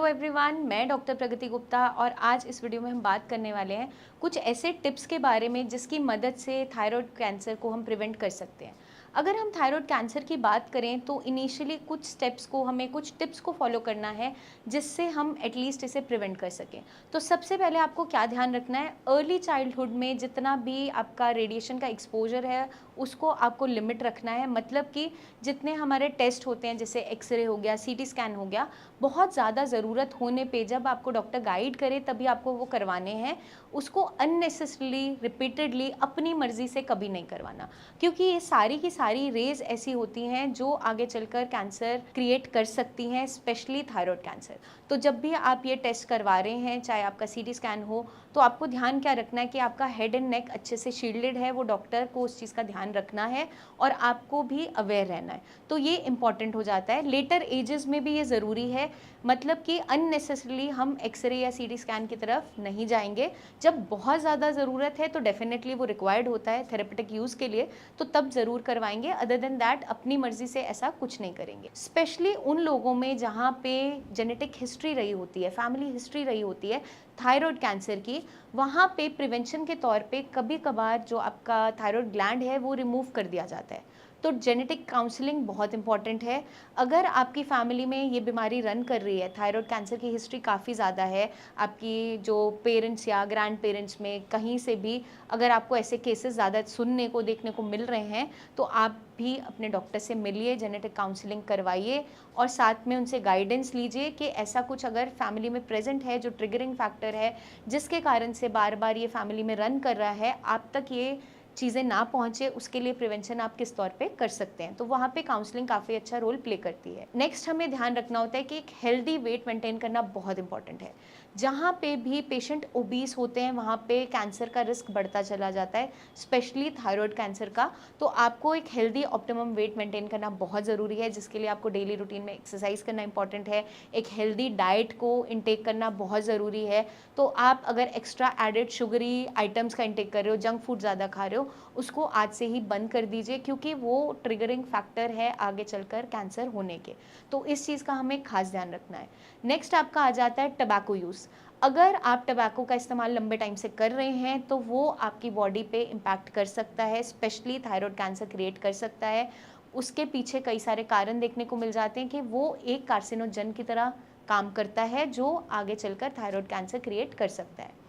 Hello everyone, मैं doctor प्रगति गुप्ता और आज इस वीडियो में हम बात करने वाले हैं कुछ ऐसे टिप्स के बारे में जिसकी मदद से थायराइड कैंसर को हम प्रिवेंट कर सकते हैं। अगर हम थायराइड कैंसर की बात करें तो इनिशियली कुछ स्टेप्स को हमें कुछ टिप्स को फॉलो करना है जिससे हम एटलीस्ट इसे प्रिवेंट कर सकें। तो सबसे पहले आपको क्या ध्यान रखना है, अर्ली चाइल्डहुड में जितना भी आपका रेडिएशन का एक्सपोजर है उसको आपको लिमिट रखना है। मतलब कि जितने हमारे टेस्ट होते हैं जैसे एक्सरे हो गया, सीटी स्कैन हो गया, बहुत ज़्यादा ज़रूरत होने पे जब आपको डॉक्टर गाइड करे तभी आपको वो करवाने हैं। उसको अननेसेसरली रिपीटेडली अपनी मर्ज़ी से कभी नहीं करवाना, क्योंकि ये सारी की सारी रेज़ ऐसी होती हैं जो आगे चलकर कैंसर क्रिएट कर सकती हैं, स्पेशली थायराइड कैंसर। तो जब भी आप ये टेस्ट करवा रहे हैं, चाहे आपका सीटी स्कैन हो, तो आपको ध्यान क्या रखना है कि आपका हेड एंड नेक अच्छे से शील्डेड है। वो डॉक्टर को उस चीज़ का ध्यान रखना है और आपको भी अवेयर रहना है। तो ये इंपॉर्टेंट हो जाता है। लेटर एजेस में भी ये ज़रूरी है, मतलब कि अननेसेसरली हम एक्सरे या सीटी स्कैन की तरफ नहीं जाएंगे। जब बहुत ज़्यादा ज़रूरत है तो डेफिनेटली वो रिक्वायर्ड होता है थेरेपेटिक यूज़ के लिए, तो तब ज़रूर करवाएंगे। अदर देन दैट अपनी मर्जी से ऐसा कुछ नहीं करेंगे। स्पेशली उन लोगों में जहाँ पे जेनेटिक हिस्ट्री रही होती है, फैमिली हिस्ट्री रही होती है थायराइड कैंसर की, वहाँ पे प्रिवेंशन के तौर पे कभी कभार जो आपका थायराइड ग्लैंड है वो रिमूव कर दिया जाता है। तो जेनेटिक काउंसलिंग बहुत इंपॉर्टेंट है। अगर आपकी फैमिली में ये बीमारी रन कर रही है, थायराइड कैंसर की हिस्ट्री काफ़ी ज़्यादा है, आपकी जो पेरेंट्स या ग्रैंड पेरेंट्स में कहीं से भी अगर आपको ऐसे केसेस ज़्यादा सुनने को देखने को मिल रहे हैं, तो आप भी अपने डॉक्टर से मिलिए, जेनेटिक काउंसलिंग करवाइए और साथ में उनसे गाइडेंस लीजिए कि ऐसा कुछ अगर फैमिली में प्रेजेंट है जो ट्रिगरिंग फैक्टर है, जिसके कारण से बार बार ये फैमिली में रन कर रहा है, आप तक ये चीज़ें ना पहुँचे, उसके लिए प्रिवेंशन आप किस तौर पे कर सकते हैं। तो वहाँ पे काउंसलिंग काफ़ी अच्छा रोल प्ले करती है। नेक्स्ट हमें ध्यान रखना होता है कि एक हेल्दी वेट मेंटेन करना बहुत इंपॉर्टेंट है। जहाँ पे भी पेशेंट ओबीस होते हैं वहाँ पे कैंसर का रिस्क बढ़ता चला जाता है, स्पेशली थायराइड कैंसर का। तो आपको एक हेल्दी ऑप्टिमम वेट मेंटेन करना बहुत ज़रूरी है, जिसके लिए आपको डेली रूटीन में एक्सरसाइज करना इंपॉर्टेंट है। एक हेल्दी डाइट को इंटेक करना बहुत ज़रूरी है। तो आप अगर एक्स्ट्रा एडेड शुगरी आइटम्स का इंटेक कर रहे हो, जंक फूड ज़्यादा खा रहे हो, उसको आज से ही बंद कर दीजिए, क्योंकि वो ट्रिगरिंग फैक्टर है आगे चलकर कैंसर होने के। तो इस चीज़ का हमें खास ध्यान रखना है। नेक्स्ट आपका आ जाता है टबैको यूज़। अगर आप टबैको का इस्तेमाल लंबे टाइम से कर रहे हैं तो वो आपकी बॉडी पे इम्पैक्ट कर सकता है, स्पेशली थायराइड कैंसर क्रिएट कर सकता है। उसके पीछे कई सारे कारण देखने को मिल जाते हैं कि वो एक कार्सिनोजन की तरह काम करता है जो आगे चलकर थायराइड कैंसर क्रिएट कर सकता है।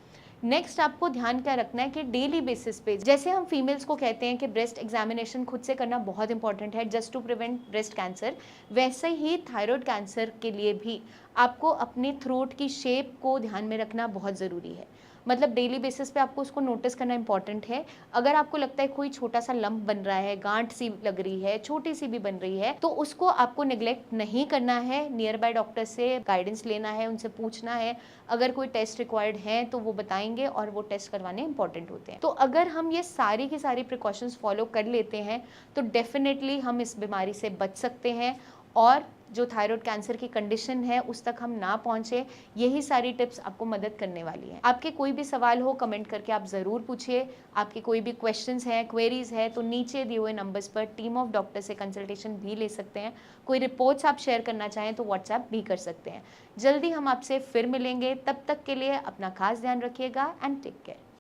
नेक्स्ट आपको ध्यान क्या रखना है कि डेली बेसिस पे, जैसे हम फीमेल्स को कहते हैं कि ब्रेस्ट एग्जामिनेशन खुद से करना बहुत इंपॉर्टेंट है just to prevent breast cancer, वैसे ही थायराइड कैंसर के लिए भी आपको अपने थ्रोट की शेप को ध्यान में रखना बहुत ज़रूरी है। मतलब डेली बेसिस पे आपको उसको नोटिस करना इंपॉर्टेंट है। अगर आपको लगता है कोई छोटा सा लंप बन रहा है, गांठ सी लग रही है, छोटी सी भी बन रही है, तो उसको आपको निगलेक्ट नहीं करना है। नियर बाय डॉक्टर से गाइडेंस लेना है, उनसे पूछना है। अगर कोई टेस्ट रिक्वायर्ड है तो वो बताएंगे और वो टेस्ट करवाने इंपॉर्टेंट होते हैं। तो अगर हम ये सारी की सारी प्रिकॉशंस फॉलो कर लेते हैं तो डेफिनेटली हम इस बीमारी से बच सकते हैं और जो थायराइड कैंसर की कंडीशन है उस तक हम ना पहुंचे। यही सारी टिप्स आपको मदद करने वाली हैं। आपके कोई भी सवाल हो कमेंट करके आप ज़रूर पूछिए। आपके कोई भी क्वेश्चंस हैं, क्वेरीज है, तो नीचे दिए हुए नंबर्स पर टीम ऑफ डॉक्टर से कंसल्टेशन भी ले सकते हैं। कोई रिपोर्ट्स आप शेयर करना चाहें तो व्हाट्सएप भी कर सकते हैं। जल्दी हम आपसे फिर मिलेंगे, तब तक के लिए अपना खास ध्यान रखिएगा एंड टेक केयर।